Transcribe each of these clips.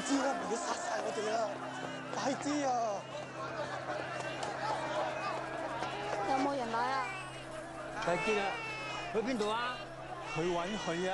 知啦，唔好殺晒我哋啊！快啲啊！有冇人來啊？睇見啦，去邊度啊？去揾佢啊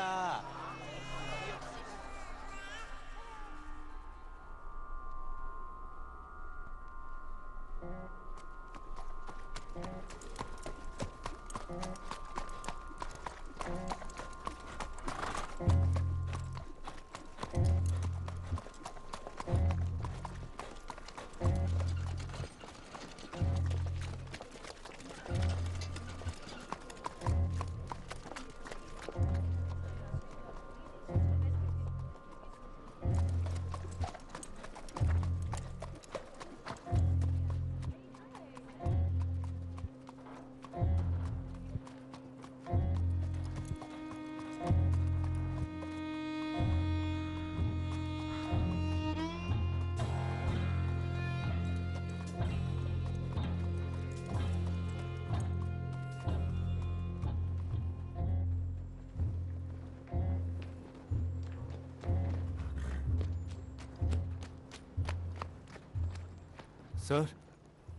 ！sir,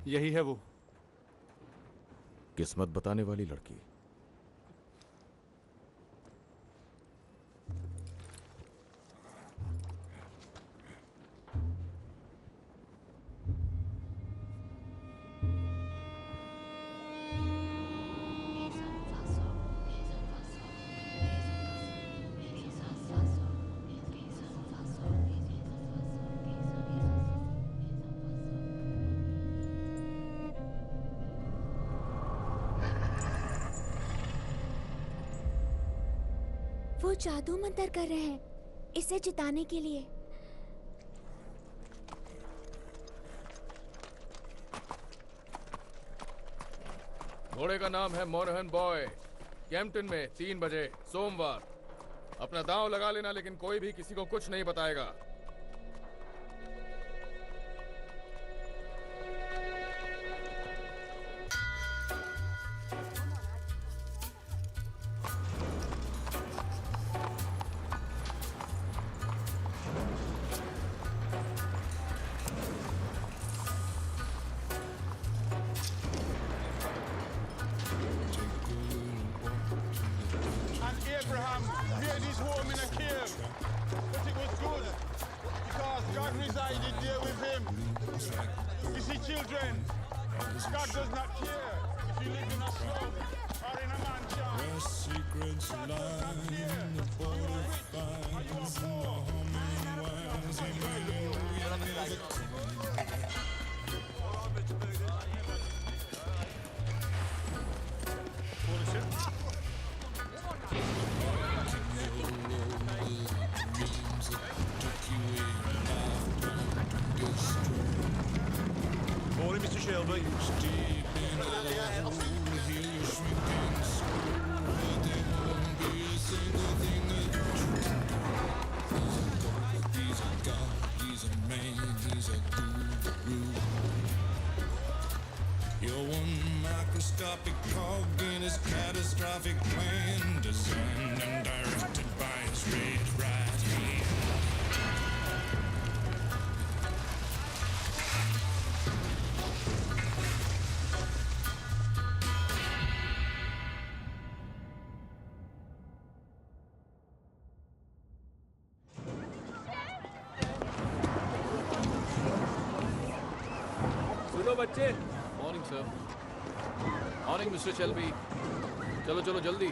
यही है वो। किस्मत बताने वाली लड़की। वो जादू मंतर कर रहे हैं इसे जिताने के लिए। घोड़े का नाम है मोरहन बॉय। कैंपटन में 3 बजे सोमवार। अपना दांव लगा लेना, लेकिन कोई भी किसी को कुछ नहीं बताएगा। Abraham made his home in a cave, but it was good because God resided there with him. You see, children, God does not care if you live in a slum or in a mansion. God does not care if you are rich or you are poor. God does not Morning, Mr. Shelby. You're one microscopic cog in his catastrophic plan, designed and directed by his red right hand. सुनो बच्चे। Morning sir. Morning mister Shelby. चलो चलो जल्दी।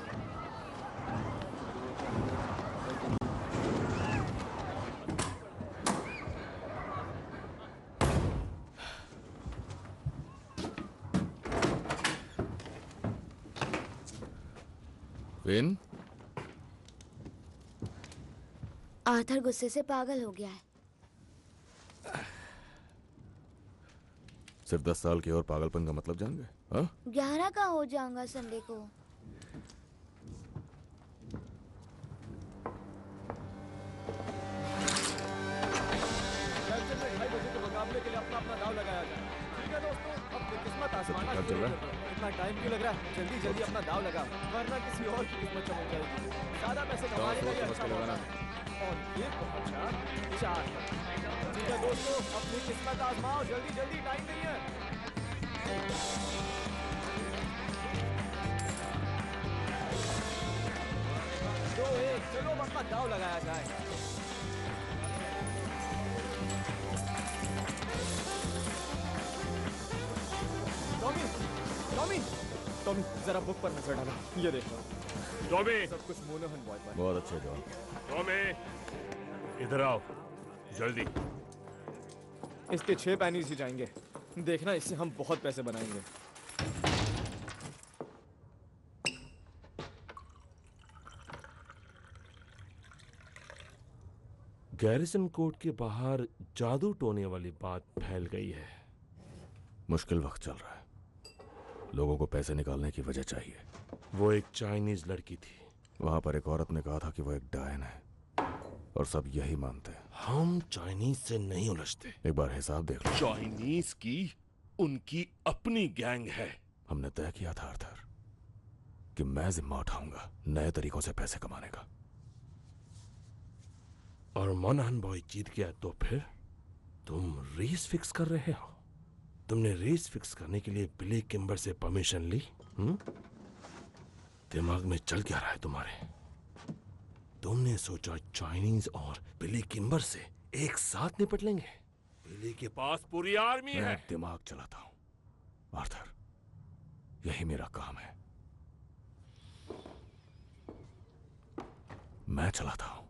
Win, Arthur गुस्से से पागल हो गया है। सिर्फ 10 साल के और पागलपन का मतलब जान गए? हाँ? 11 का हो जाऊंगा संडे को। मुकाबले के लिए अपना अपना दाव लगाया जाए। ठीक है दोस्तों, अब किस्मत आजमाना शुरू कर दो। इतना टाइम क्यों लग रहा है? जल्दी जल्दी अपना दाव लगा, वरना किसी और की किस्मत चमक जाएगी। ज्यादा पैसे कमाने का ये अच्छा मौका है। और ये पहुंचा 4 पर। ठीक है दोस्तों, अपनी किस्मत आजमाओ, जल्दी जल्दी, टाइम नहीं है। दो एक, चलो अब अपना दाव लगाया जाए। टॉमी, टॉमी, टॉमी, जरा बुक पर नजर डालो। ये देखो, टॉमी, सब कुछ मोनोहन बॉय पर। बहुत अच्छे जॉन। टॉमी, इधर आओ, जल्दी। इसके 6 पैनीज ही जाएंगे। देखना, इससे हम बहुत पैसे बनाएंगे। गैरिसन कोर्ट के बाहर जादू टोने वाली बात फैल गई है। मुश्किल वक्त चल रहा है, लोगों को पैसे निकालने की वजह चाहिए। वो एक चाइनीज लड़की थी। वहां पर एक औरत ने कहा था कि वो एक डायन है, और सब यही मानते हैं। हम चाइनीज से नहीं उलझते। एक बार हिसाब देख लो। चाइनीज की उनकी अपनी गैंग है। हमने तय किया था आर्थर कि मैं जिम्मा उठाऊंगा नए तरीकों से पैसे कमाने का। और मोनहन बॉय जीत गया तो फिर तुम रेस फिक्स कर रहे हो। तुमने रेस फिक्स करने के लिए बिली किम्बर से परमिशन ली? दिमाग में चल क्या रहा है तुम्हारे? तुमने सोचा चाइनीज और बिली किम्बर से एक साथ निपट लेंगे? बिली के पास पूरी आर्मी मैं है। दिमाग चलाता हूं आर्थर, यही मेरा काम है। मैं चलाता हूं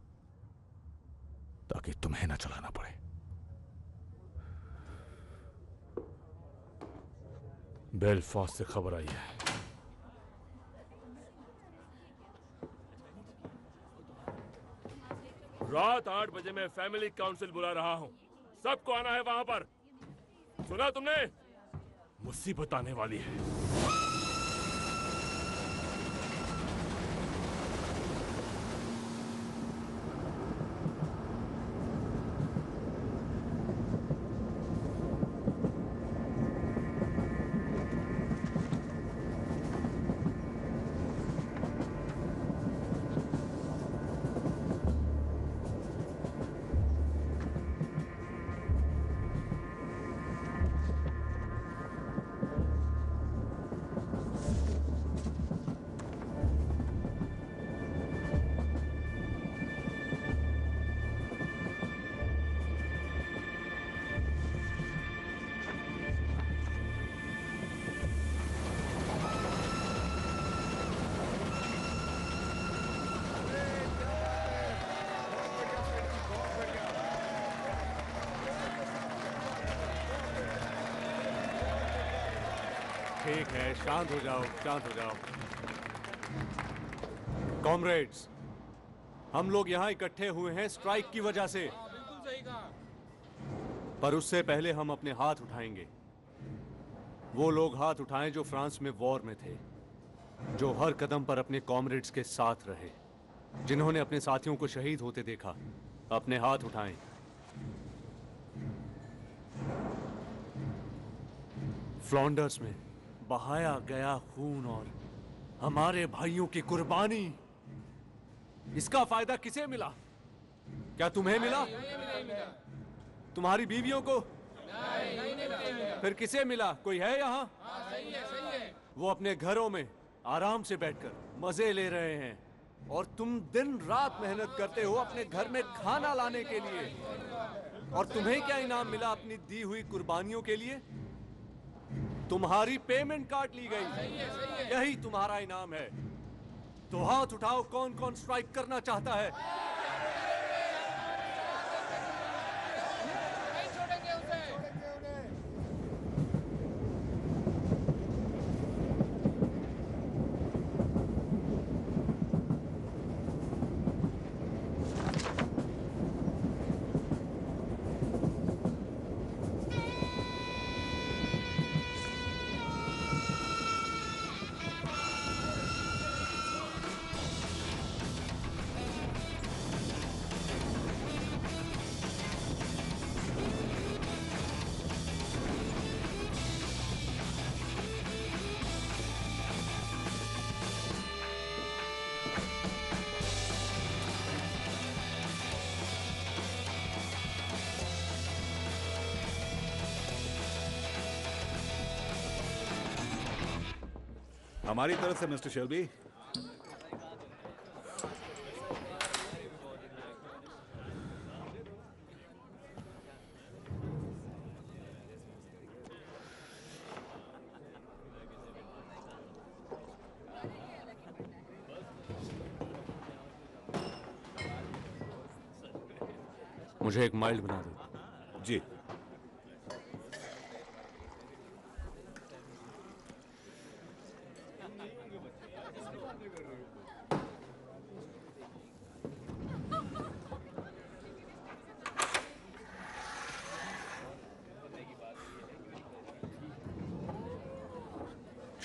ताकि तुम्हें ना चलाना पड़े। बेलफास्ट से खबर आई है। रात 8 बजे मैं फैमिली काउंसिल बुला रहा हूं। सबको आना है वहां पर। सुना तुमने? मुसीबत आने वाली है। ठीक है, शांत हो जाओ, शांत हो जाओ। कॉमरेड्स, हम लोग यहाँ इकट्ठे हुए हैं स्ट्राइक की वजह से। पर उससे पहले हम अपने हाथ उठाएंगे। वो लोग हाथ उठाएं जो फ्रांस में वॉर में थे, जो हर कदम पर अपने कॉमरेड्स के साथ रहे, जिन्होंने अपने साथियों को शहीद होते देखा। अपने हाथ उठाएं। फ्लॉन्डर्स में बहाया गया खून और हमारे भाइयों की कुर्बानी, इसका फायदा किसे मिला? क्या तुम्हें मिला? तुम्हारी बीवियों को? फिर किसे मिला? कोई है यहाँ? वो अपने घरों में आराम से बैठकर मजे ले रहे हैं, और तुम दिन रात मेहनत करते हो अपने घर में खाना लाने के लिए। और तुम्हें क्या इनाम मिला अपनी दी हुई कुर्बानियों के लिए? तुम्हारी पेमेंट काट ली गई, यही तुम्हारा इनाम है। तो हाथ उठाओ, कौन कौन स्ट्राइक करना चाहता है? हमारी तरफ से मिस्टर शेल्बी। मुझे एक माइल्ड बना दो। जी।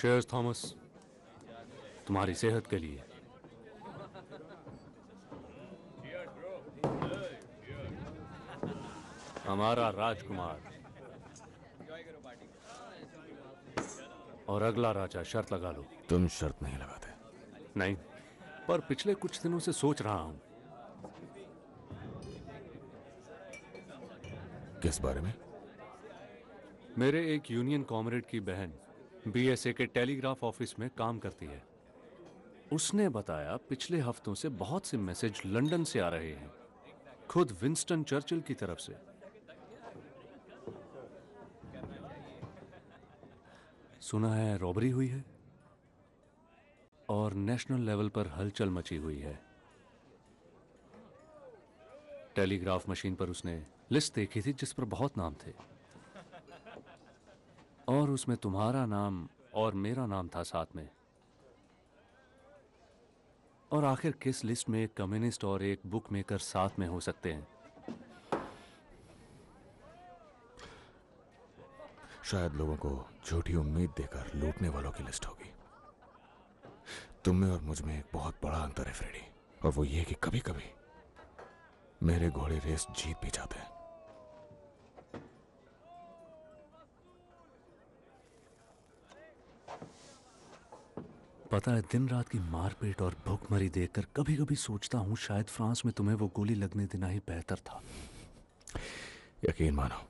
चीयर्स थॉमस, तुम्हारी सेहत के लिए। हमारा राजकुमार और अगला राजा। शर्त लगा लो। तुम शर्त नहीं लगाते। नहीं, पर पिछले कुछ दिनों से सोच रहा हूं। किस बारे में? मेरे एक यूनियन कॉमरेड की बहन बीएसए के टेलीग्राफ ऑफिस में काम करती है। उसने बताया पिछले हफ्तों से बहुत से मैसेज लंदन से आ रहे हैं, खुद विंस्टन चर्चिल की तरफ से। सुना है रॉबरी हुई है और नेशनल लेवल पर हलचल मची हुई है। टेलीग्राफ मशीन पर उसने लिस्ट देखी थी जिस पर बहुत नाम थे और उसमें तुम्हारा नाम और मेरा नाम था साथ में। और आखिर किस लिस्ट में एक कम्युनिस्ट और एक बुक मेकर साथ में हो सकते हैं? शायद लोगों को झूठी उम्मीद देकर लूटने वालों की लिस्ट होगी। तुम में और मुझ में एक बहुत बड़ा अंतर है फ्रेडी, और वो ये कि कभी कभी मेरे घोड़े रेस जीत भी जाते हैं। पता है, दिन रात की मारपीट और भूखमरी देखकर कभी कभी सोचता हूं शायद फ्रांस में तुम्हें वो गोली लगने देना ही बेहतर था। यकीन मानो,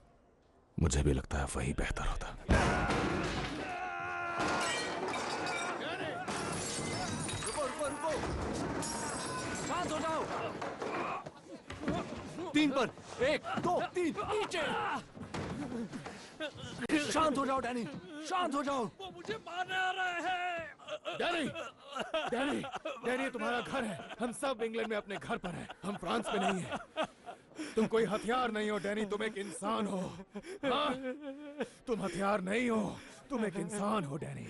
मुझे भी लगता है वही बेहतर होता। रुको रुको रुको, शांत हो जाओ। 3 पर 1 2 3 नीचे। शांत हो जाओ डैनी, शांत हो जाओ। वो मुझे मारने आ रहे हैं। डैनी, डैनी, डैनी, तुम्हारा घर है। हम सब इंग्लैंड में अपने घर पर हैं। हम फ्रांस में नहीं हैं। तुम कोई हथियार नहीं हो डैनी, तुम एक इंसान हो। हाँ? तुम हथियार नहीं हो, तुम एक इंसान हो डैनी।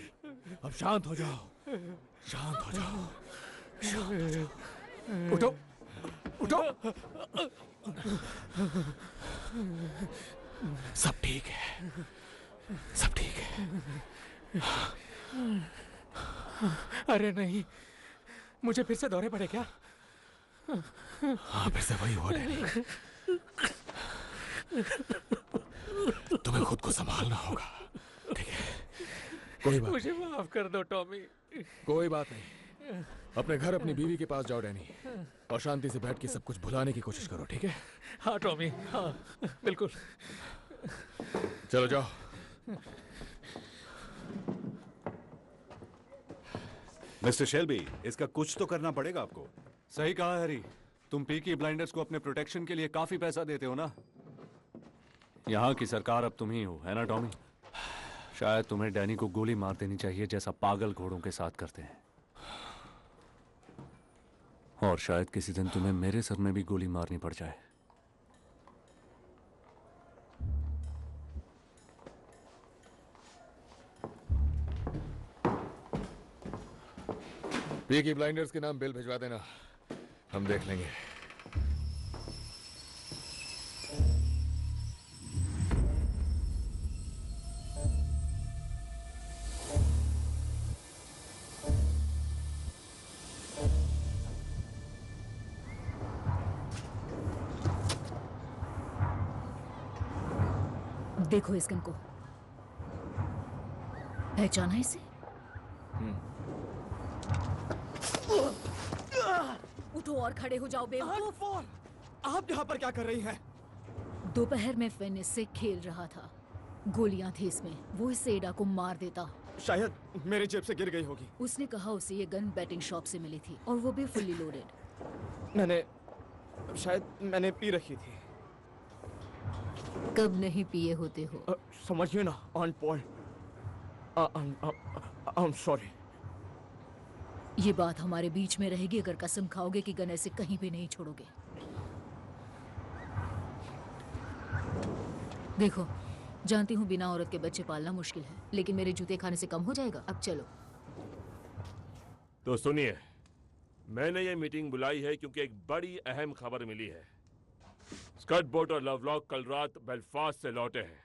अब शांत हो जाओ, शांत हो जाओ, शांत हो जाओ। उठो, उठो। सब ठीक है, सब ठीक है। अरे नहीं, मुझे फिर से दौरे पड़े क्या? हाँ, फिर से वही हुआ डैनी। तुम्हें खुद को संभालना होगा, ठीक है? कोई बात। मुझे माफ कर दो टॉमी। कोई बात नहीं, अपने घर अपनी बीवी के पास जाओ डैनी, और शांति से बैठ के सब कुछ भुलाने की कोशिश करो, ठीक है? हाँ टॉमी, हाँ बिल्कुल। चलो जाओ। मिस्टर शेल्बी, इसका कुछ तो करना पड़ेगा आपको। सही कहा हैरी, तुम पीकी ब्लाइंडर्स को अपने प्रोटेक्शन के लिए काफी पैसा देते हो ना। यहाँ की सरकार अब तुम ही हो, है ना टॉमी? शायद तुम्हें डैनी को गोली मार देनी चाहिए जैसा पागल घोड़ों के साथ करते हैं। और शायद किसी दिन तुम्हें मेरे सर में भी गोली मारनी पड़ जाए। पीकी ब्लाइंडर्स के नाम बिल भिजवा देना, हम देख लेंगे। देखो इस गन को, पहचाना इसे? उठो और खड़े हो जाओ बेवकूफ। आप यहाँ पर क्या कर रही हैं? दोपहर में फिन इससे खेल रहा था, गोलियां थी इसमें, वो इस एडा को मार देता। शायद मेरे जेब से गिर गई होगी। उसने कहा उसे ये गन बैटिंग शॉप से मिली थी और वो भी फुल्ली लोडेड। मैंने पी रखी थी। कब नहीं पिए होते हो? समझिए ना on point. I am sorry. ये बात हमारे बीच में रहेगी अगर कसम खाओगे कि गन ऐसे कहीं भी नहीं छोड़ोगे। देखो, जानती हूँ बिना औरत के बच्चे पालना मुश्किल है, लेकिन मेरे जूते खाने से कम हो जाएगा। अब चलो। तो सुनिए, मैंने ये मीटिंग बुलाई है क्योंकि एक बड़ी अहम खबर मिली है। स्कट बोट और लवलॉक कल रात बेलफास्ट से लौटे हैं।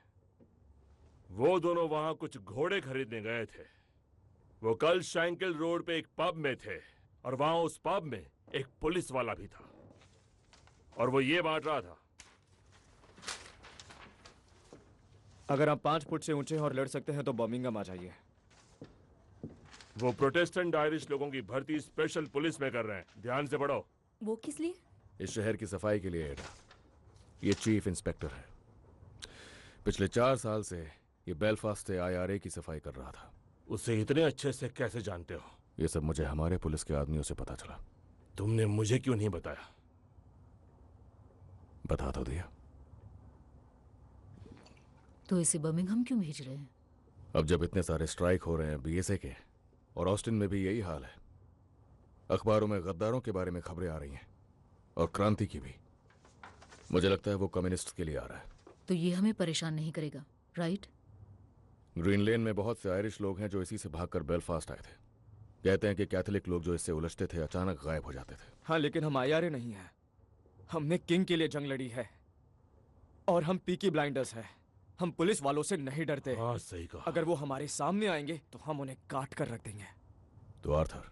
वो दोनों वहां कुछ घोड़े खरीदने गए थे। वो कल शैंकल रोड पे एक पब में थे और वहां उस पब में एक पुलिस वाला भी था और वो ये बांट रहा था। अगर आप 5 फुट से ऊंचे और लड़ सकते हैं तो बर्मिंघम आ जाइए। वो प्रोटेस्टेंट आयरिश लोगों की भर्ती स्पेशल पुलिस में कर रहे हैं। ध्यान से पढ़ो। वो किस लिए? इस शहर की सफाई के लिए एडा। ये चीफ इंस्पेक्टर है। पिछले 4 साल से ये बेलफास्ट से IRA की सफाई कर रहा था। उसे इतने अच्छे से कैसे जानते हो? ये सब मुझे हमारे पुलिस के आदमियों से पता चला। तुमने मुझे क्यों नहीं बताया? बता तो दिया। तो इसे बर्मिंघम क्यों भेज रहे हैं? अब जब इतने सारे स्ट्राइक हो रहे हैं BSA के, और ऑस्टिन में भी यही हाल है, अखबारों में गद्दारों के बारे में खबरें आ रही हैं और क्रांति की भी। मुझे लगता है वो कम्युनिस्ट के लिए आ रहा है। तो ये हमें परेशान नहीं करेगा, राइट? ग्रीन लेन में बहुत से आयरिश लोग हैं जो इसी से भागकर बेलफास्ट आए थे। कहते हैं कि कैथोलिक लोग जो इससे उलझते थे अचानक गायब हो जाते थे। हाँ, लेकिन हम IRA नहीं हैं। हमने किंग के लिए जंग लड़ी है और हम पीकी ब्लाइंडर्स हैं। हम पुलिस वालों से नहीं डरते। हाँ, सही कहा। अगर वो हमारे सामने आएंगे तो हम उन्हें काट कर रख देंगे। तो आर्थर,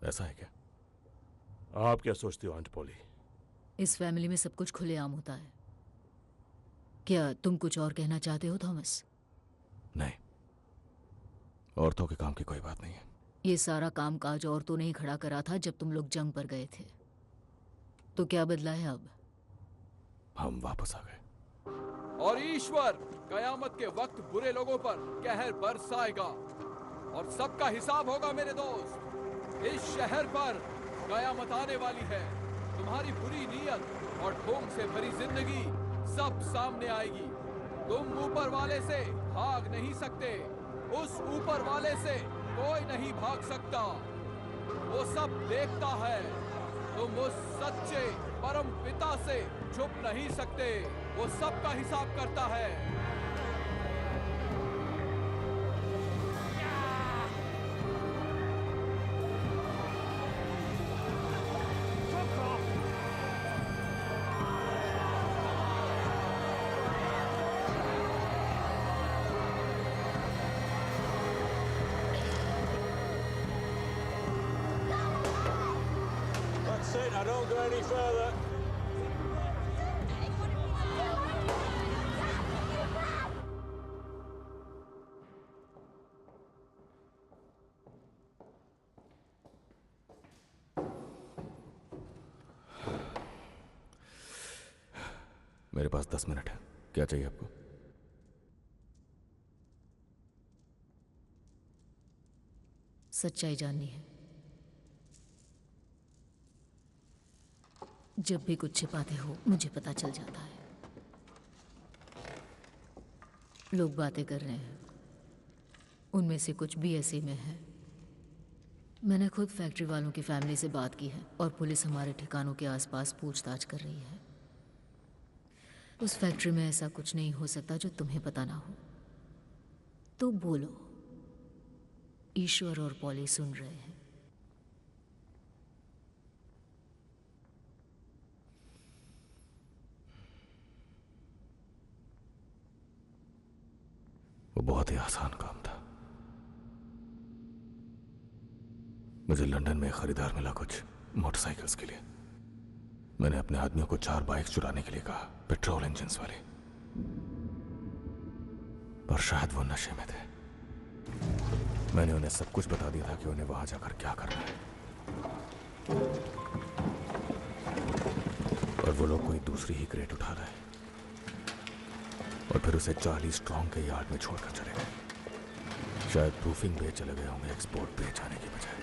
ऐसा है क्या? आप क्या सोचते हो आंट पॉली? इस फैमिली में सब कुछ खुलेआम होता है। क्या तुम कुछ और कहना चाहते हो थॉमस? नहीं, औरतों के काम की कोई बात नहीं है। ये सारा काम काज औरतों ने ही खड़ा करा था जब तुम लोग जंग पर गए थे। तो क्या बदला है अब? हम वापस आ गए। और ईश्वर कयामत के वक्त बुरे लोगों पर कहर बरसाएगा और सबका हिसाब होगा मेरे दोस्त। इस शहर पर कयामत आने वाली है। तुम्हारी बुरी नीयत और ढोंग से भरी जिंदगी सब सामने आएगी। तुम ऊपर वाले से भाग नहीं सकते। उस ऊपर वाले से कोई नहीं भाग सकता। वो सब देखता है। तुम उस सच्चे परम पिता से छुप नहीं सकते। वो सबका हिसाब करता है। That's it, I don't go any further. मेरे पास 10 मिनट है। क्या चाहिए आपको? सच्चाई जाननी है। जब भी कुछ छिपाते हो मुझे पता चल जाता है। लोग बातें कर रहे हैं, उनमें से कुछ BSA में है। मैंने खुद फैक्ट्री वालों की फैमिली से बात की है और पुलिस हमारे ठिकानों के आसपास पूछताछ कर रही है। उस फैक्ट्री में ऐसा कुछ नहीं हो सकता जो तुम्हें पता ना हो। तो बोलो, ईश्वर और पॉली सुन रहे हैं। वो बहुत ही आसान काम था। मुझे लंदन में खरीदार मिला कुछ मोटरसाइकिल्स के लिए। मैंने अपने आदमियों को 4 बाइक्स चुराने के लिए कहा, पेट्रोल इंजन्स वाले, पर शायद वो नशे में थे। मैंने उन्हें सब कुछ बता दिया था कि उन्हें वहां जाकर क्या करना है, और वो लोग कोई दूसरी ही क्रेट उठा रहे और फिर उसे 40 स्ट्रॉन्ग के यार्ड में छोड़कर चले गए। शायद प्रूफिंग पे चले गए होंगे, एक्सपोर्ट पे जाने के बजाय।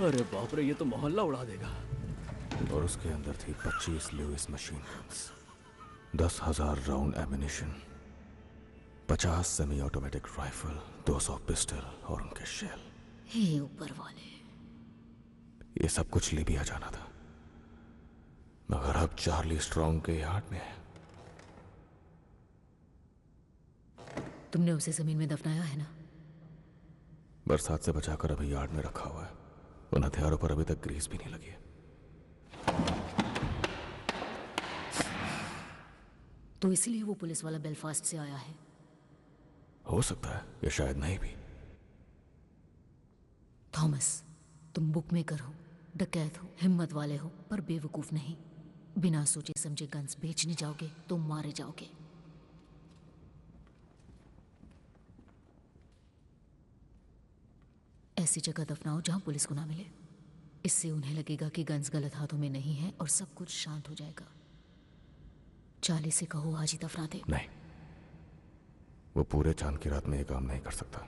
अरे बाप रे, ये तो मोहल्ला उड़ा देगा। और उसके अंदर थी 25 Lewis machine guns, 10,000 round ammunition, 50 semi automatic rifle, 200 pistol और उनके शेल। हे ऊपर वाले, ये सब कुछ लीबिया जाना था, मगर अब चार्ली स्ट्रॉन्ग के यार्ड में है। तुमने उसे जमीन में दफनाया है ना? बरसात से बचाकर अभी यार्ड में रखा हुआ है। उन हथियारों पर अभी तक ग्रीस भी नहीं लगी है। तो इसलिए वो पुलिस वाला बेलफास्ट से आया है। हो सकता है, या शायद नहीं भी। थॉमस, तुम बुक मेकर हो, डकैत हो, हिम्मत वाले हो, पर बेवकूफ नहीं। बिना सोचे समझे गन्स बेचने जाओगे तो मारे जाओगे। ऐसी जगह दफनाओ जहां पुलिस को ना मिले। इससे उन्हें लगेगा कि गन्स गलत हाथों में नहीं है और सब कुछ शांत हो जाएगा। चार्ली से कहो आज ही दफना दे। नहीं, वो पूरे चांद की रात में ये काम नहीं कर सकता।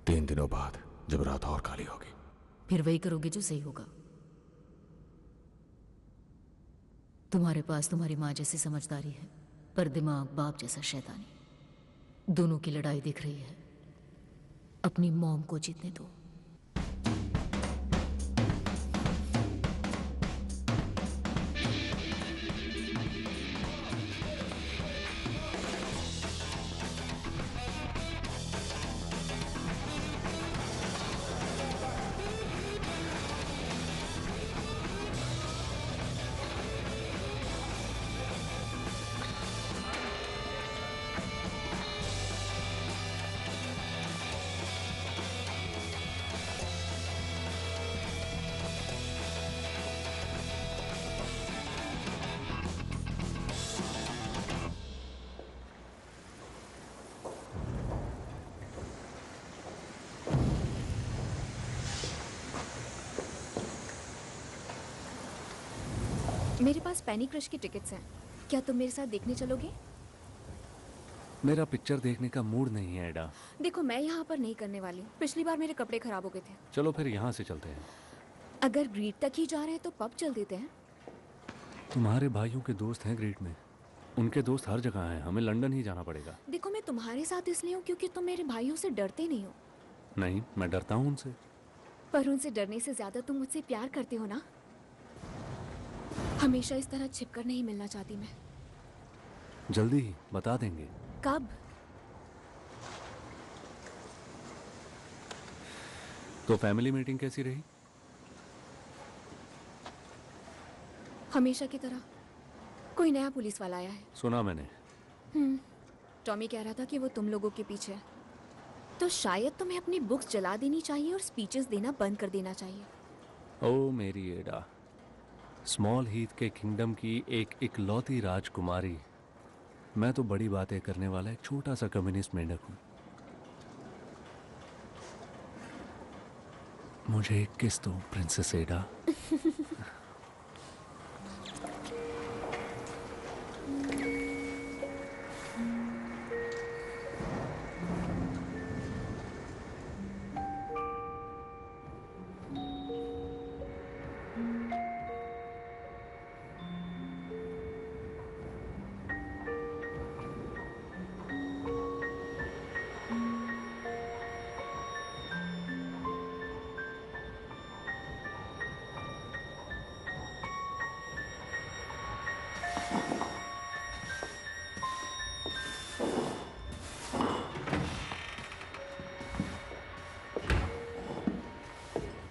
3 दिनों बाद जब रात और काली होगी, फिर वही करोगे जो सही होगा। तुम्हारे पास तुम्हारी माँ जैसी समझदारी है, पर दिमाग बाप जैसा शैतानी। दोनों की लड़ाई दिख रही है। अपनी मॉम को जीतने दो। मेरे पास पैनी क्रश की टिकट्स हैं। क्या तुम मेरे साथ देखने चलोगे? मेरा पिक्चर देखने का मूड नहीं है एडा। देखो, मैं यहाँ पर नहीं करने वाली। पिछली बार मेरे कपड़े खराब हो गए थे। चलो फिर यहाँ से चलते हैं। अगर ग्रीट तक ही जा रहे हैं तो पब चल देते हैं। तुम्हारे भाइयों के दोस्त हैं ग्रीट में, उनके दोस्त हर जगह हैं। हमें लंदन ही जाना पड़ेगा। देखो, मैं तुम्हारे साथ इसलिए हूँ क्योंकि तुम मेरे भाइयों से डरते नहीं हो। नहीं, मैं डरता हूँ उनसे। पर उनसे डरने से ज्यादा तुम मुझसे प्यार करते हो ना। हमेशा इस तरह छिपकर नहीं मिलना चाहती मैं। जल्दी ही बता देंगे। कब? तो फैमिली मीटिंग कैसी रही? हमेशा की तरह। कोई नया पुलिस वाला आया है। सुना मैंने। टॉमी कह रहा था कि वो तुम लोगों के पीछे है। तो शायद तुम्हें अपनी बुक्स जला देनी चाहिए और स्पीचेस देना बंद कर देना चाहिए। ओ मेरी एडा, स्मॉल हीथ के किंगडम की एक इकलौती राजकुमारी। मैं तो बड़ी बातें करने वाला एक छोटा सा कम्युनिस्ट मेंढक हूं। मुझे एक किस दो प्रिंसेस एडा।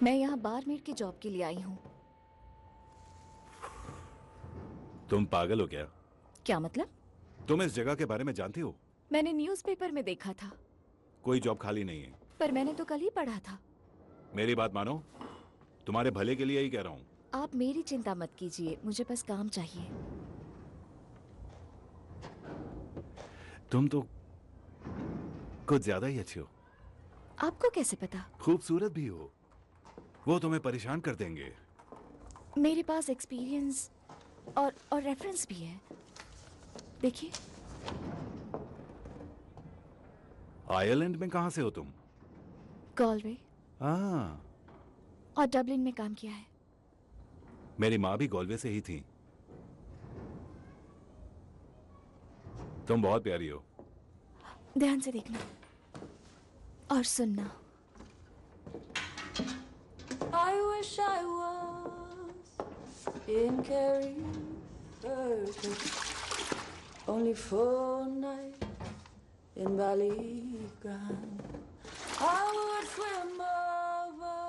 मैं यहाँ बारमेड की जॉब के लिए आई हूँ। तुम पागल हो क्या? क्या मतलब? तुम इस जगह के बारे में जानती हो? मैंने न्यूज़पेपर में देखा था। कोई जॉब खाली नहीं है। पर मैंने तो कल ही पढ़ा था। मेरी बात मानो, तुम्हारे भले के लिए ही कह रहा हूँ। आप मेरी चिंता मत कीजिए, मुझे बस काम चाहिए। तुम तो कुछ ज्यादा ही अच्छी हो। आपको कैसे पता? खूबसूरत भी हो। वो तुम्हें परेशान कर देंगे। मेरे पास एक्सपीरियंस और रेफरेंस भी है। देखिए। आयरलैंड में कहाँ से हो तुम? गॉलवे हाँ, और डबलिन में काम किया है। मेरी माँ भी गॉलवे से ही थी। तुम बहुत प्यारी हो। ध्यान से देखना और सुनना। I wish I was in Carrie only for a night in Ballygrand. I would swim over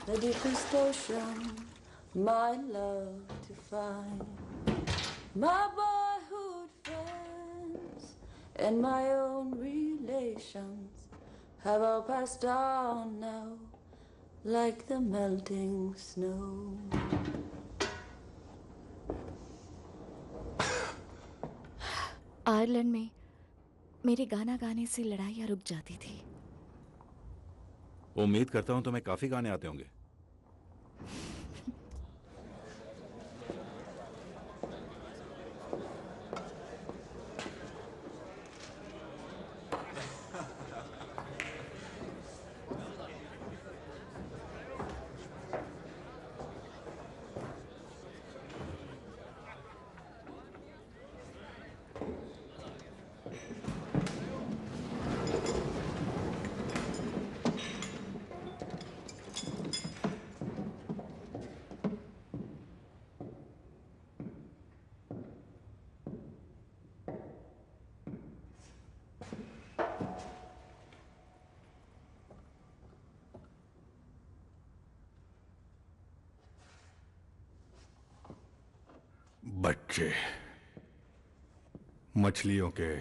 the deepest ocean, my love to find. My boyhood friends and my own relations have all passed on now, like the melting snow. Ireland में मेरे गाना गाने से लड़ाइयाँ रुक जाती थी। उम्मीद करता हूं तुम्हें काफी गाने आते होंगे। बच्चे मछलियों के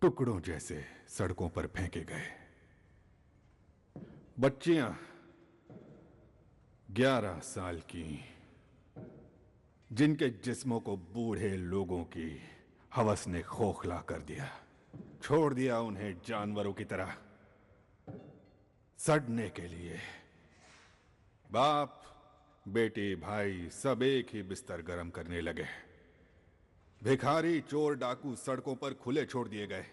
टुकड़ों जैसे सड़कों पर फेंके गए। बच्चियां 11 साल की, जिनके जिस्मों को बूढ़े लोगों की हवस ने खोखला कर दिया, छोड़ दिया उन्हें जानवरों की तरह सड़ने के लिए। बाप बेटी भाई सब एक ही बिस्तर गर्म करने लगे। भिखारी चोर डाकू सड़कों पर खुले छोड़ दिए गए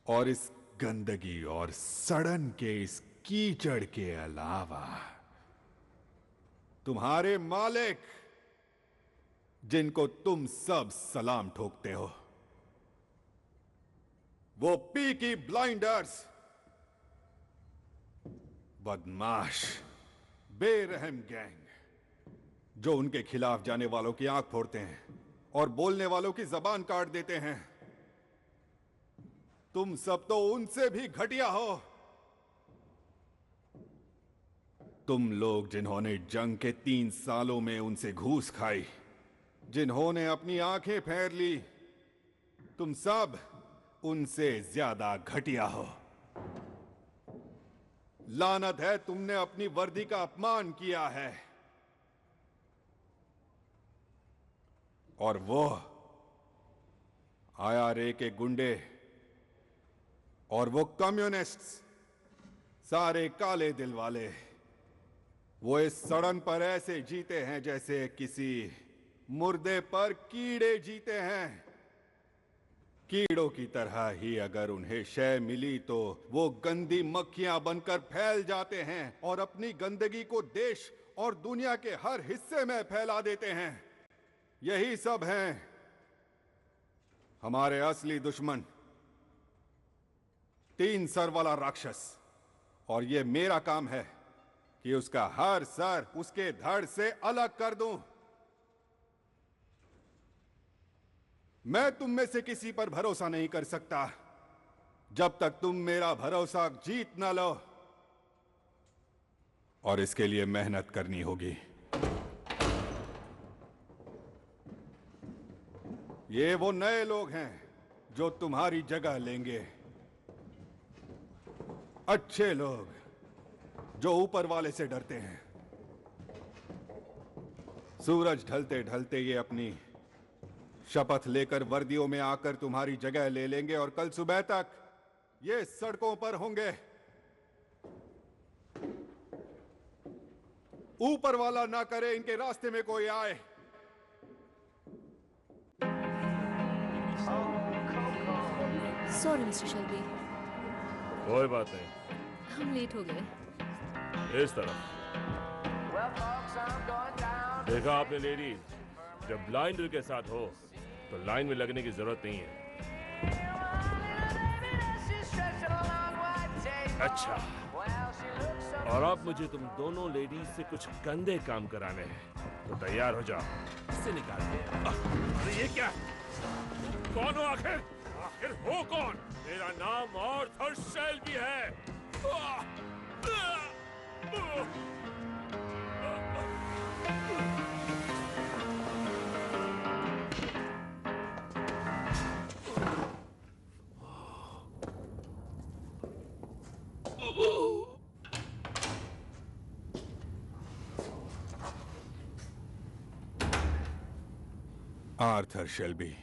और इस गंदगी और सड़न के इस कीचड़ के अलावा तुम्हारे मालिक, जिनको तुम सब सलाम ठोकते हो, वो पीकी ब्लाइंडर्स, बदमाश बेरहम गैंग जो उनके खिलाफ जाने वालों की आंख फोड़ते हैं और बोलने वालों की जबान काट देते हैं। तुम सब तो उनसे भी घटिया हो। तुम लोग जिन्होंने जंग के 3 सालों में उनसे घूस खाई, जिन्होंने अपनी आंखें फेर ली, तुम सब उनसे ज्यादा घटिया हो। लानत है, तुमने अपनी वर्दी का अपमान किया है। और वो IRA के गुंडे और वो कम्युनिस्ट्स, सारे काले दिल वाले, वो इस सड़न पर ऐसे जीते हैं जैसे किसी मुर्दे पर कीड़े जीते हैं। कीड़ों की तरह ही अगर उन्हें शय मिली तो वो गंदी मक्खियां बनकर फैल जाते हैं और अपनी गंदगी को देश और दुनिया के हर हिस्से में फैला देते हैं। यही सब हैं हमारे असली दुश्मन, 3 सर वाला राक्षस। और ये मेरा काम है कि उसका हर सर उसके धड़ से अलग कर दूं। मैं तुम में से किसी पर भरोसा नहीं कर सकता जब तक तुम मेरा भरोसा जीत ना लो, और इसके लिए मेहनत करनी होगी। ये वो नए लोग हैं जो तुम्हारी जगह लेंगे, अच्छे लोग जो ऊपर वाले से डरते हैं। सूरज ढलते ढलते ये अपनी शपथ लेकर वर्दियों में आकर तुम्हारी जगह ले लेंगे और कल सुबह तक ये सड़कों पर होंगे। ऊपर वाला ना करे इनके रास्ते में कोई आए। सॉरी मिस्टर शेल्बी, कोई बात नहीं, हम लेट हो गए। इस तरफ देखा आपने लेडीज, जब ब्लाइंडर के साथ हो तो लाइन में लगने की जरूरत नहीं है। अच्छा, और अब मुझे तुम दोनों लेडीज से कुछ गंदे काम कराने हैं, तो तैयार हो जाओ। इसे निकाल दे। अरे ये क्या? कौन हो आखिर? आखिर हो कौन? मेरा नाम आर्थर शेल्बी है। आर्थर शेल्बी,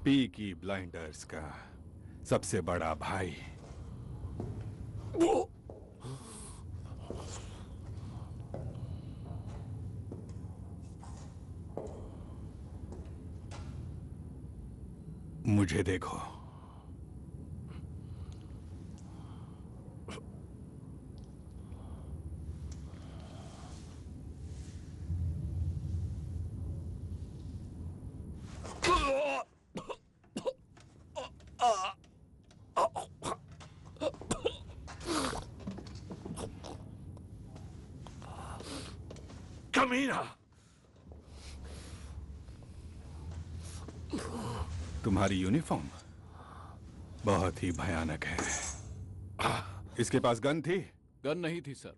पीकी ब्लाइंडर्स का सबसे बड़ा भाई। मुझे देखो, कमीना! तुम्हारी यूनिफॉर्म बहुत ही भयानक है। इसके पास गन थी? गन नहीं थी सर,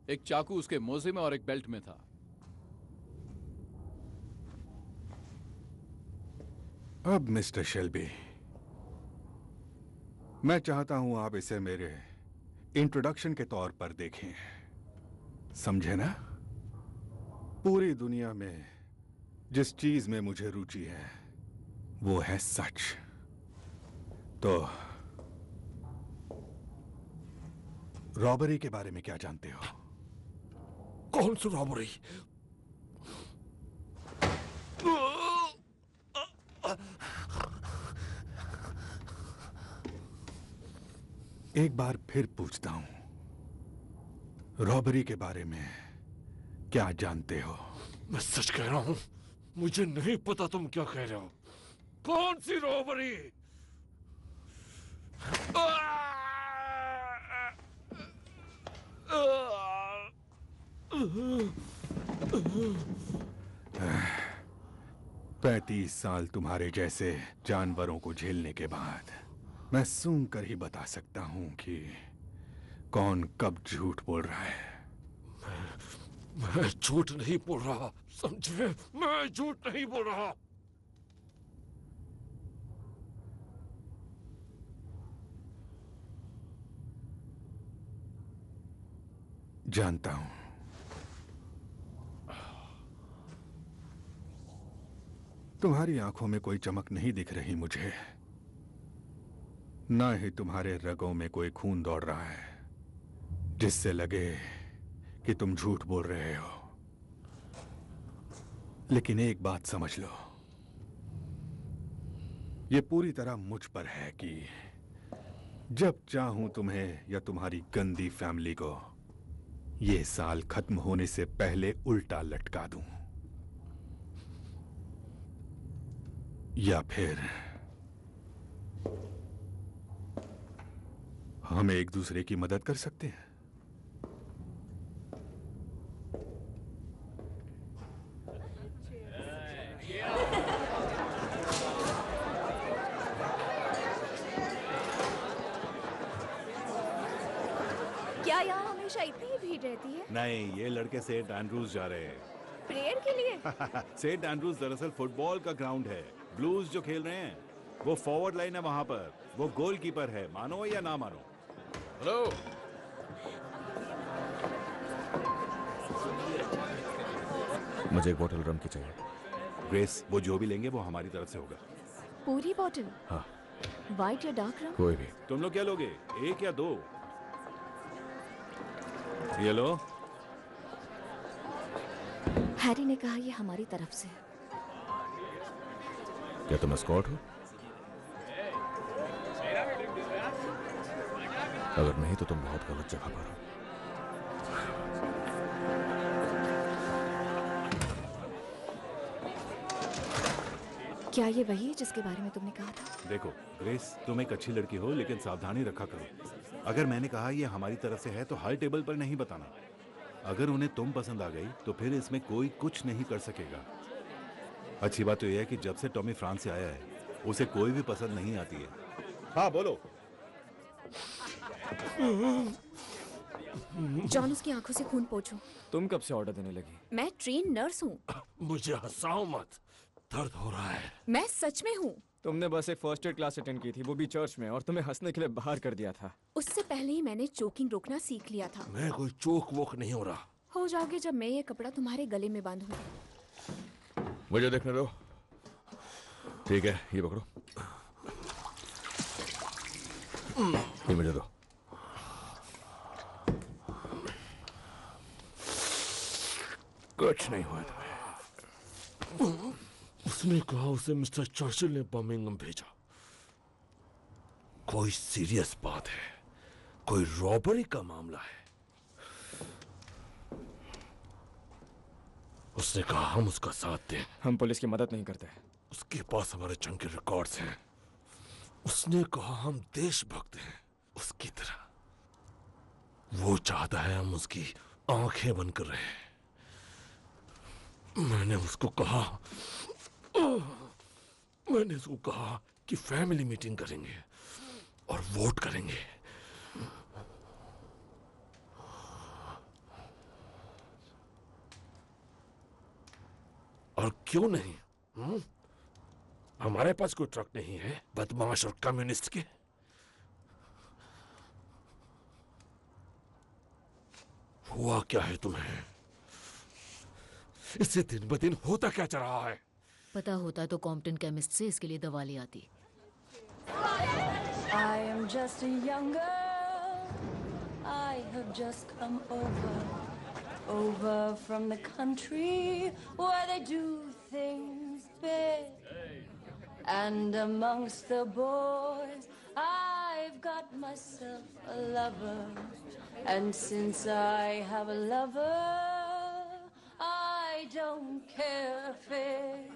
एक चाकू उसके मोजे में और एक बेल्ट में था। अब मिस्टर शेल्बी, मैं चाहता हूं आप इसे मेरे इंट्रोडक्शन के तौर पर देखें, समझे ना? पूरी दुनिया में जिस चीज में मुझे रुचि है वो है सच। तो रॉबरी के बारे में क्या जानते हो? कौन सी रॉबरी? एक बार फिर पूछता हूं, रॉबरी के बारे में क्या जानते हो? मैं सच कह रहा हूं, मुझे नहीं पता तुम क्या कह रहे हो। कौन सी रॉबरी? पैंतीस साल तुम्हारे जैसे जानवरों को झेलने के बाद मैं सूंघ कर ही बता सकता हूं कि कौन कब झूठ बोल रहा है। मैं झूठ नहीं बोल रहा, समझे? मैं झूठ नहीं बोल रहा। जानता हूं। तुम्हारी आंखों में कोई चमक नहीं दिख रही मुझे, ना ही तुम्हारे रगों में कोई खून दौड़ रहा है जिससे लगे कि तुम झूठ बोल रहे हो। लेकिन एक बात समझ लो, यह पूरी तरह मुझ पर है कि जब चाहूं तुम्हें या तुम्हारी गंदी फैमिली को यह साल खत्म होने से पहले उल्टा लटका दूं, या फिर हम एक दूसरे की मदद कर सकते हैं। क्या यहाँ हमेशा इतनी ही भीड़ रहती है? नहीं, ये लड़के सेंट एंड्रूज जा रहे हैं। प्रेयर के लिए? सेंट एंड्रूज दरअसल फुटबॉल का ग्राउंड है। ब्लूज जो खेल रहे हैं वो फॉरवर्ड लाइन है, वहां पर वो गोलकीपर है, मानो या ना मानो। हेलो, मुझे एक बोतल रम की चाहिए। ग्रेस, वो जो भी लेंगे वो हमारी तरफ से होगा। पूरी बॉटल? हाँ। वाइट या डार्क रम? कोई भी। तुम लोग क्या लोगे, एक या दो? ये लो। हैरी ने कहा ये हमारी तरफ से है। क्या तुम एस्कॉर्ट हो? अगर नहीं तो तुम बहुत गलत जगह पर हो। क्या ये वही है जिसके बारे में तुमने कहा था? देखो ग्रेस, तुम एक अच्छी लड़की हो लेकिन सावधानी रखा करो। अगर मैंने कहा ये हमारी तरफ से है तो हर टेबल पर नहीं बताना। अगर उन्हें तुम पसंद आ गई तो फिर इसमें कोई कुछ नहीं कर सकेगा। अच्छी बात तो यह है कि जब से टॉमी फ्रांस से आया है उसे कोई भी पसंद नहीं आती है। हाँ बोलो। जॉन, उसकी आंखों से खून पोंछो। तुम कब से ऑर्डर देने लगी? मैं ट्रेन नर्स हूँ। मुझे हंसाओ मत, दर्द हो रहा है। मैं सच में हूँ। तुमने बस एक फर्स्ट एड क्लास अटेंड की थी, वो भी चर्च में, और तुम्हें हंसने के लिए बाहर कर दिया था। उससे पहले ही मैंने चोकिंग रोकना सीख लिया था। मैं कोई चोक वोक नहीं हो रहा। हो जाओगे जब मैं ये कपड़ा तुम्हारे गले में बांधूंगी। मुझे देखने दो। ठीक है, ये पकड़ो। ये मुझे दो। कुछ नहीं हुआ तुम्हें। उसने कहा उसे मिस्टर चर्चिल ने बर्मिंघम भेजा। कोई सीरियस बात है, कोई रॉबरी का मामला है। उसने कहा हम उसका साथ दें। हम पुलिस की मदद नहीं करते। उसके पास हमारे जंग के रिकॉर्ड्स हैं। उसने कहा हम देशभक्त हैं उसकी तरह। वो चाहता है हम उसकी आंखें बंद कर रहे हैं। मैंने उसको कहा कि फैमिली मीटिंग करेंगे और वोट करेंगे। और क्यों नहीं? हमारे पास कोई ट्रक नहीं है बदमाश और कम्युनिस्ट के। हुआ क्या है तुम्हें? इससे दिन ब दिन होता क्या जा रहा है? पता होता तो कॉम्पटन केमिस्ट से इसके लिए दवा ले आती। I am just a young girl. I have just come over from the country where they do things big. And amongst the boys, I've got myself a lover. And since I have a lover, I don't care a fig.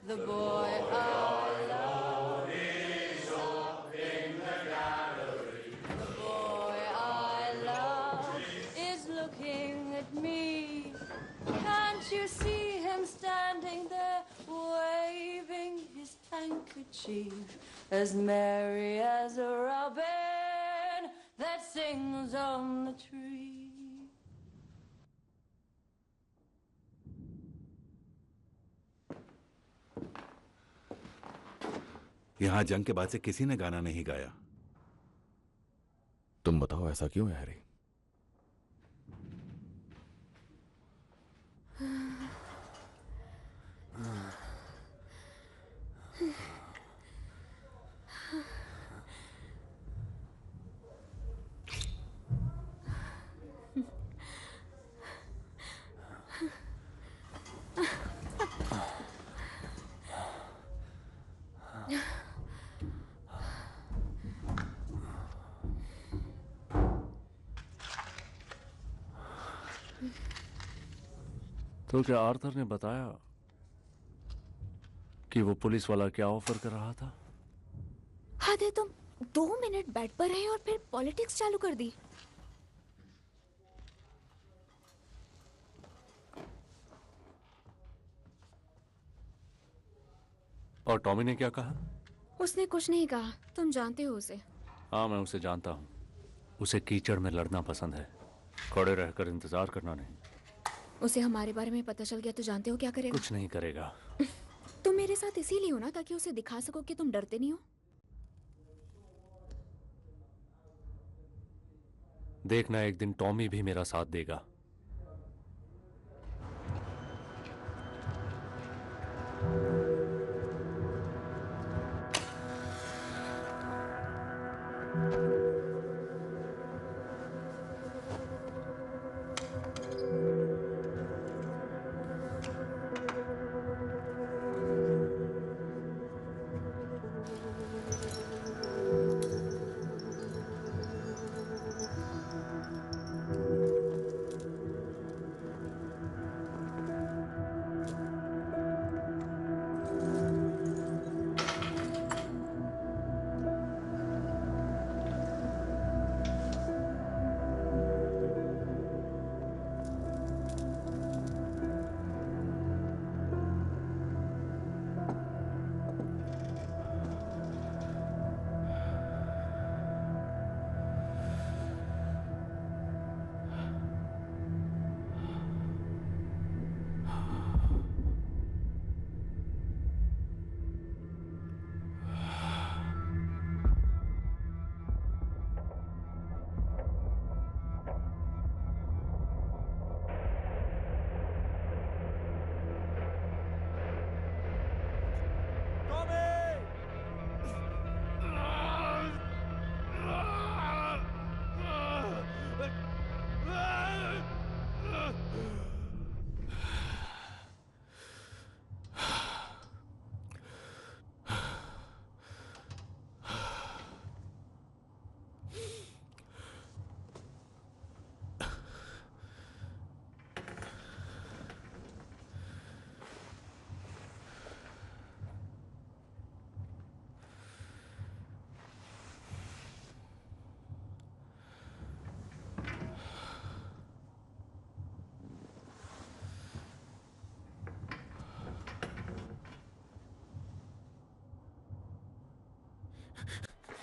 The boy I love is up in the gallery. The boy I love is looking at me. Can't you see him standing there, waving his handkerchief, as merry as a robin that sings on the tree? यहाँ जंग के बाद से किसी ने गाना नहीं गाया। तुम बताओ ऐसा क्यों है हैरी? तो क्या आर्थर ने बताया कि वो पुलिस वाला क्या ऑफर कर रहा था? हाँ दे, तुम 2 मिनट बेड पर रहे और फिर पॉलिटिक्स चालू कर दी। और टॉमी ने क्या कहा? उसने कुछ नहीं कहा। तुम जानते हो उसे। हाँ, मैं उसे जानता हूँ। उसे कीचड़ में लड़ना पसंद है, खड़े रहकर इंतजार करना नहीं। उसे हमारे बारे में पता चल गया तो जानते हो क्या करेगा? कुछ नहीं करेगा। तुम मेरे साथ इसीलिए हो ना, ताकि उसे दिखा सको कि तुम डरते नहीं हो। देखना, एक दिन टॉमी भी मेरा साथ देगा।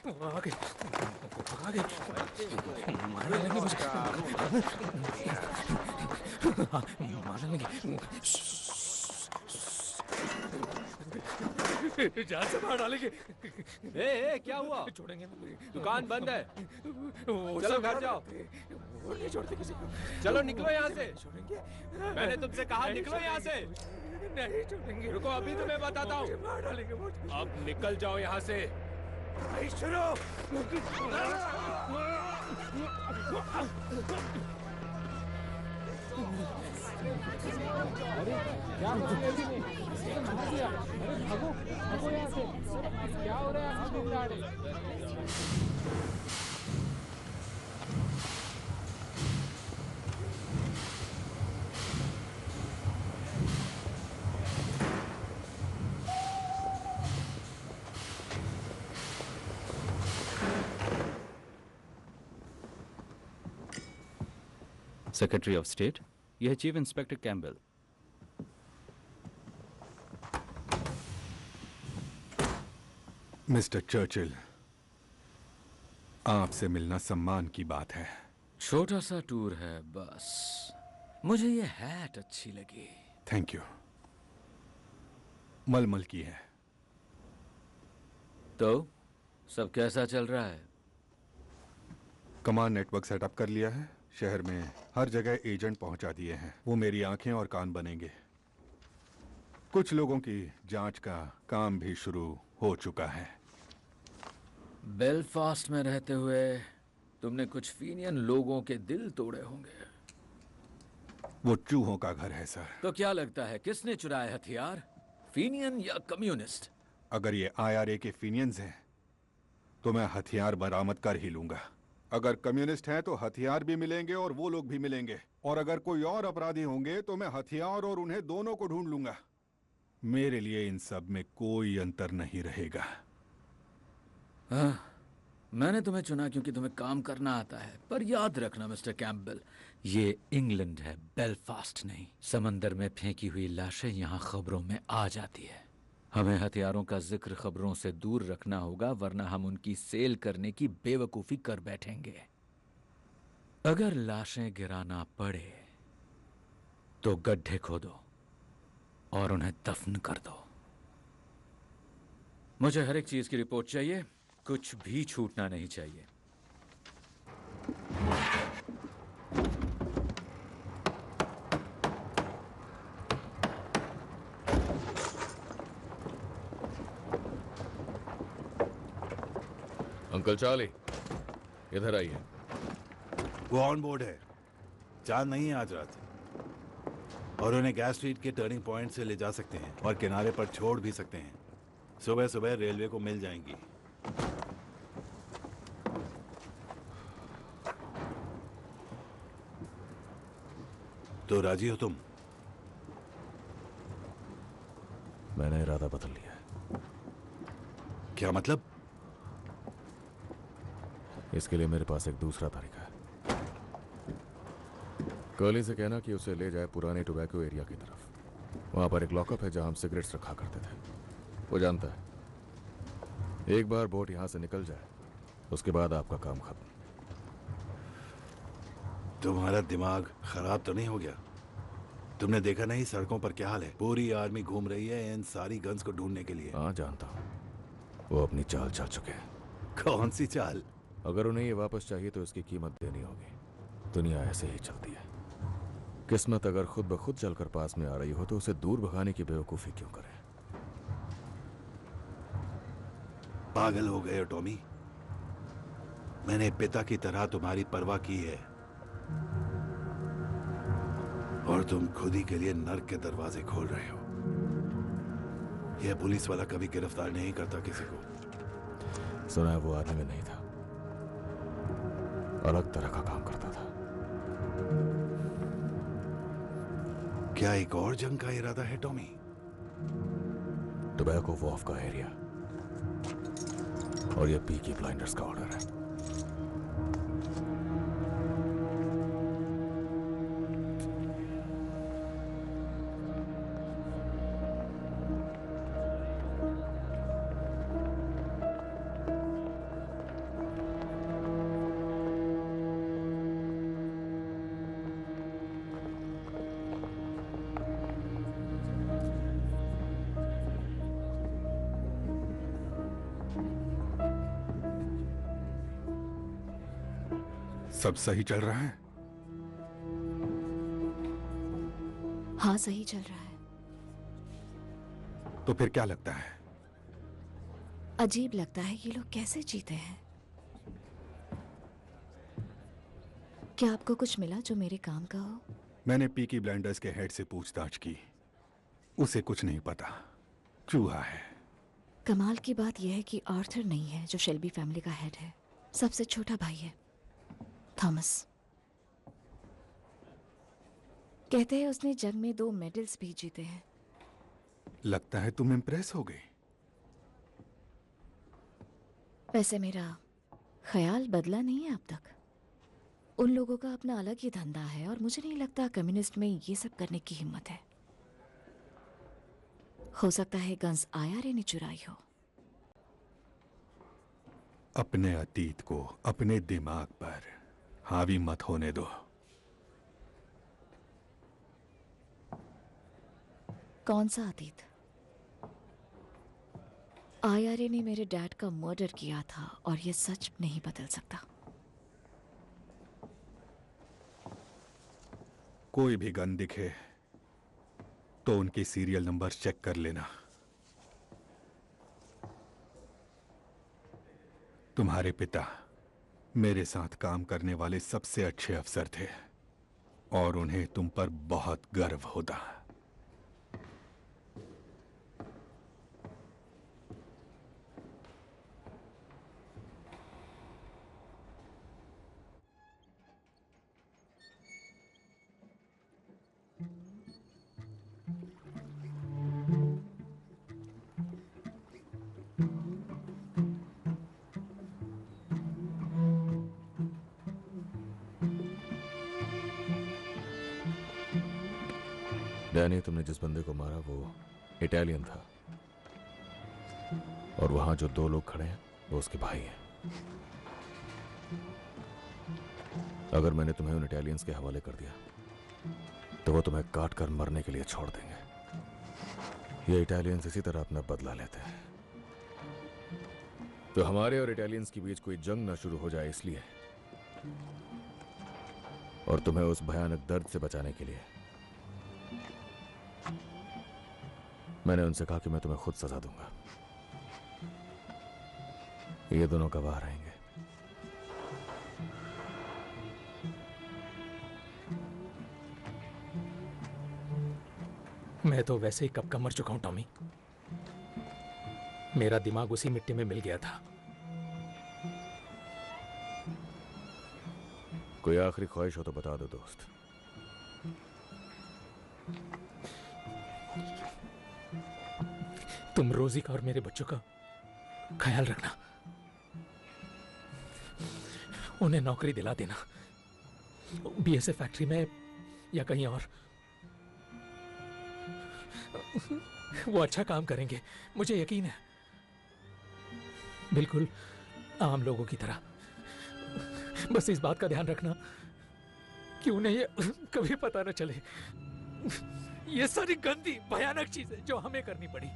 आगे आगे मारने लगे मुझे मारने लगे जान से मार डालेंगे ए, क्या हुआ? छोड़ेंगे दुकान बंद है। चलो घर जाओ। वो नहीं छोड़ते किसी को। चलो निकलो यहाँ से। छोड़ेंगे मैंने तुमसे कहा निकलो यहाँ से। नहीं छोड़ेंगे। रुको अभी तुम्हें बताता हूँ। मार डालेंगे वो। अब निकल जाओ यहाँ से। शुरू क्या हो रहा है? सेक्रेटरी ऑफ स्टेट, यह है chief inspector Campbell. Mister Churchill, आपसे मिलना सम्मान की बात है। छोटा सा टूर है बस। मुझे ये हैट अच्छी लगी। Thank you. मलमल की है। तो सब कैसा चल रहा है? कमांड नेटवर्क सेटअप कर लिया है। शहर में हर जगह एजेंट पहुंचा दिए हैं। वो मेरी आंखें और कान बनेंगे। कुछ लोगों की जांच का काम भी शुरू हो चुका है। बेलफास्ट में रहते हुए तुमने कुछ फीनियन लोगों के दिल तोड़े होंगे। वो चूहों का घर है सर। तो क्या लगता है किसने चुराए हथियार, फीनियन या कम्युनिस्ट? अगर ये IRA के फीनियंस हैं तो मैं हथियार बरामद कर ही लूंगा। अगर कम्युनिस्ट हैं तो हथियार भी मिलेंगे और वो लोग भी मिलेंगे। और अगर कोई और अपराधी होंगे तो मैं हथियार और उन्हें दोनों को ढूंढ लूंगा। मेरे लिए इन सब में कोई अंतर नहीं रहेगा। हाँ, मैंने तुम्हें चुना क्योंकि तुम्हें काम करना आता है। पर याद रखना मिस्टर कैम्पबेल, ये इंग्लैंड है, बेलफास्ट नहीं। समंदर में फेंकी हुई लाशें यहाँ खबरों में आ जाती है। हमें हथियारों का जिक्र खबरों से दूर रखना होगा, वरना हम उनकी सेल करने की बेवकूफ़ी कर बैठेंगे। अगर लाशें गिराना पड़े तो गड्ढे खोदो और उन्हें दफन कर दो। मुझे हर एक चीज की रिपोर्ट चाहिए, कुछ भी छूटना नहीं चाहिए। अंकल चार्ली, इधर आइए। वो ऑन बोर्ड है। चांद नहीं है आज रात, और उन्हें गैस स्ट्रीट के टर्निंग पॉइंट से ले जा सकते हैं और किनारे पर छोड़ भी सकते हैं। सुबह सुबह रेलवे को मिल जाएंगी। तो राजी हो तुम? मैंने इरादा बदल लिया है। क्या मतलब? इसके लिए मेरे पास एक दूसरा तरीका है। कर्ली से कहना कि उसे ले जाए पुराने टोबैको एरिया की तरफ। वहां पर एक लॉकअप है जहां हम सिगरेट्स रखा करते थे। वो जानता है एक बार बोट यहां से निकल जाए उसके बाद आपका काम खत्म। तुम्हारा दिमाग खराब तो नहीं हो गया? तुमने देखा नहीं सड़कों पर क्या हाल है? पूरी आर्मी घूम रही है इन सारी गन्स को ढूंढने के लिए। हाँ जानता हूँ, वो अपनी चाल चल चुके हैं। कौन सी चाल? अगर उन्हें ये वापस चाहिए तो इसकी कीमत देनी होगी। दुनिया ऐसे ही चलती है। किस्मत अगर खुद ब खुद चलकर पास में आ रही हो तो उसे दूर भगाने की बेवकूफ़ी क्यों करें? पागल हो गए हो टॉमी। मैंने पिता की तरह तुम्हारी परवाह की है, और तुम खुद ही के लिए नर्क के दरवाजे खोल रहे हो। यह पुलिस वाला कभी गिरफ्तार नहीं करता किसी को। सुना है वो आदमी में नहीं था, अलग तरह का काम करता था। क्या एक और जंग का इरादा है टॉमी? टोबैको वॉफ का एरिया, और ये पीकी ब्लाइंडर्स का ऑर्डर है। सब सही चल रहा है? हाँ, सही चल रहा है। तो फिर क्या लगता है? अजीब लगता है ये लोग कैसे जीते हैं। क्या आपको कुछ मिला जो मेरे काम का हो? मैंने पीकी ब्लाइंडर्स के हेड से पूछताछ की, उसे कुछ नहीं पता, चूहा है। कमाल की बात यह है कि आर्थर नहीं है जो शेल्बी फैमिली का हेड है, सबसे छोटा भाई है थॉमस। कहते हैं उसने जंग में 2 मेडल्स भी जीते हैं। लगता है तुम इम्प्रेस हो गई। वैसे मेरा ख्याल बदला नहीं है अब तक। उन लोगों का अपना अलग ही धंधा है और मुझे नहीं लगता कम्युनिस्ट में ये सब करने की हिम्मत है। हो सकता है गन्स आईआरए ने चुराई हो। अपने अतीत को अपने दिमाग पर हावी मत होने दो। कौन सा अतीत? आईआरए ने मेरे डैड का मर्डर किया था और ये सच नहीं बदल सकता। कोई भी गन दिखे तो उनके सीरियल नंबर चेक कर लेना। तुम्हारे पिता मेरे साथ काम करने वाले सबसे अच्छे अफसर थे और उन्हें तुम पर बहुत गर्व होता। डैनी, तुमने जिस बंदे को मारा वो इटालियन था और वहां जो 2 लोग खड़े हैं वो उसके भाई हैं। अगर मैंने तुम्हें उन इटालियंस के हवाले कर दिया तो वो तुम्हें काट कर मरने के लिए छोड़ देंगे। ये इटालियंस इसी तरह अपना बदला लेते हैं। तो हमारे और इटालियंस के बीच कोई जंग ना शुरू हो जाए इसलिए, और तुम्हें उस भयानक दर्द से बचाने के लिए मैंने उनसे कहा कि मैं तुम्हें खुद सजा दूंगा। ये दोनों गवाह रहेंगे। मैं तो वैसे ही कब का मर चुका हूं टॉमी। मेरा दिमाग उसी मिट्टी में मिल गया था। कोई आखिरी ख्वाहिश हो तो बता दो दोस्त। तुम रोजी का और मेरे बच्चों का ख्याल रखना। उन्हें नौकरी दिला देना, बीएसएफ फैक्ट्री में या कहीं और। वो अच्छा काम करेंगे, मुझे यकीन है, बिल्कुल आम लोगों की तरह। बस इस बात का ध्यान रखना कि उन्हें ये कभी पता न चले। ये सारी गंदी भयानक चीजें जो हमें करनी पड़ी।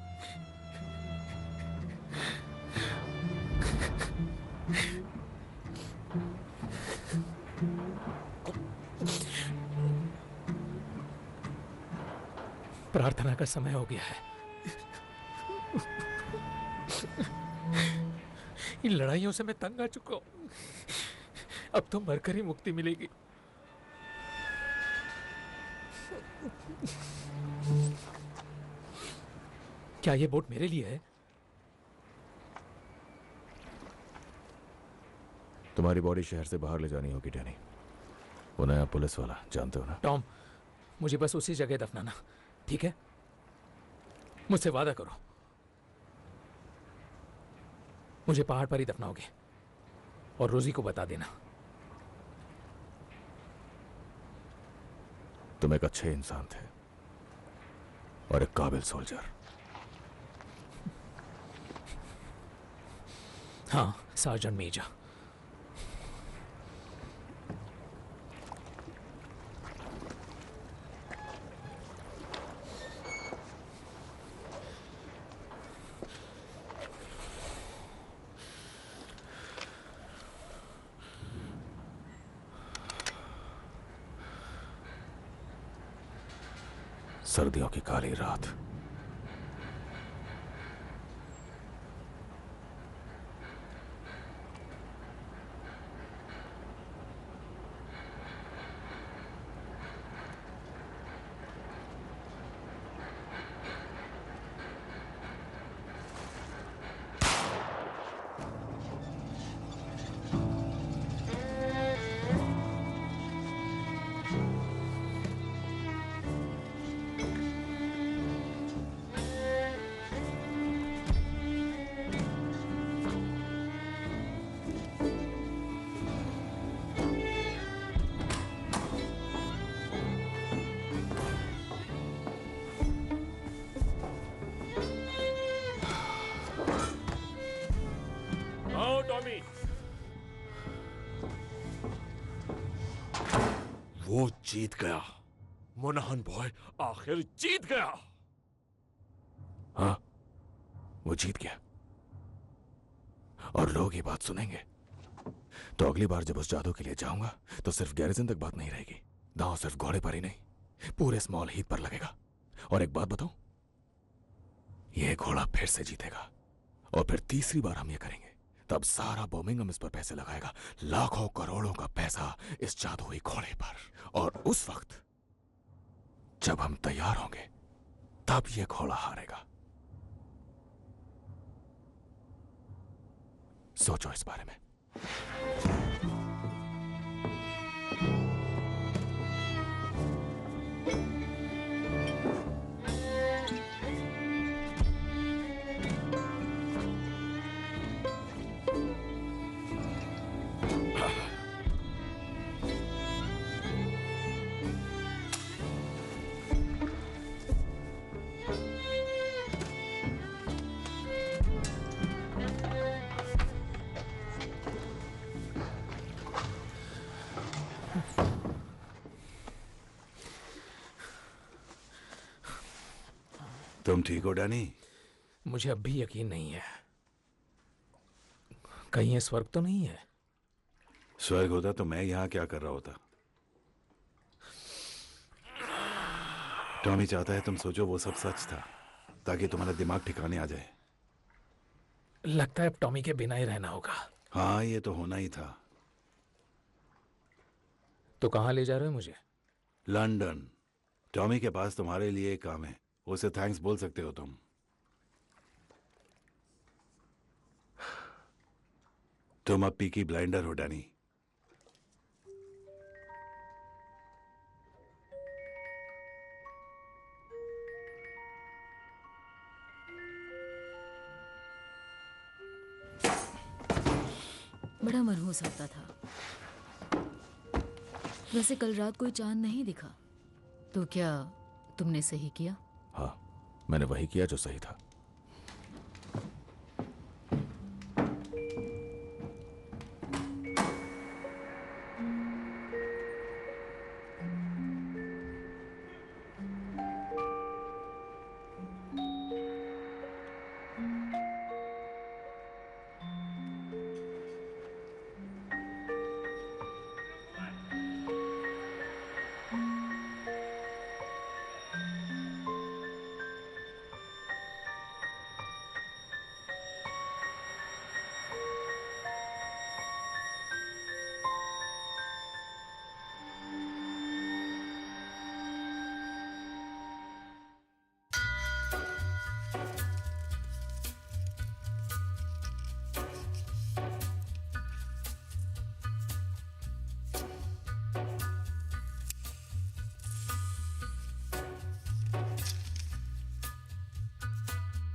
प्रार्थना का समय हो गया है। इन लड़ाइयों से मैं तंग आ चुका हूं। अब तो मरकर ही मुक्ति मिलेगी। क्या ये बोट मेरे लिए है? तुम्हारी बॉडी शहर से बाहर ले जानी होगी डैनी। वो नया पुलिस वाला, जानते हो ना? टॉम, मुझे बस उसी जगह दफनाना, ठीक है? मुझसे वादा करो, मुझे पहाड़ पर ही दफनाओगे और रोजी को बता देना। तुम एक अच्छे इंसान थे और एक काबिल सोल्जर। हाँ, सार्जेंट मेजर। सर्दियों की काली रात। आओ टॉमी। वो जीत गया, मोनाहन बॉय आखिर जीत गया। हाँ, वो जीत गया और लोग ये बात सुनेंगे। तो अगली बार जब उस जादू के लिए जाऊंगा तो सिर्फ गैरिजन तक बात नहीं रहेगी। दांव सिर्फ घोड़े पर ही नहीं, पूरे स्मॉल हीथ पर लगेगा। और एक बात बताऊं, ये घोड़ा फिर से जीतेगा और फिर तीसरी बार हम ये करेंगे। तब सारा बर्मिंघम इस पर पैसे लगाएगा, लाखों करोड़ों का पैसा इस जादुई घोड़े पर। और उस वक्त जब हम तैयार होंगे तब ये घोड़ा हारेगा। सोचो इस बारे में। तुम ठीक हो डैनी? मुझे अब भी यकीन नहीं है। कहीं ये स्वर्ग तो नहीं है? स्वर्ग होता तो मैं यहाँ क्या कर रहा होता? टॉमी चाहता है तुम सोचो वो सब सच था, ताकि तुम्हारा दिमाग ठिकाने आ जाए। लगता है अब टॉमी के बिना ही रहना होगा। हाँ, ये तो होना ही था। तो कहाँ ले जा रहे हो मुझे? लंदन। टॉमी के पास तुम्हारे लिए एक काम है, उसे थैंक्स बोल सकते हो तुम। तुम अब पीकी ब्लाइंडर हो डैनी। बड़ा मनहूस लगता था। वैसे कल रात कोई चांद नहीं दिखा, तो क्या तुमने सही किया? हाँ, मैंने वही किया जो सही था।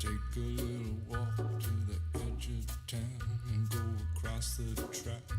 Take a little walk to the edge of town and go across the track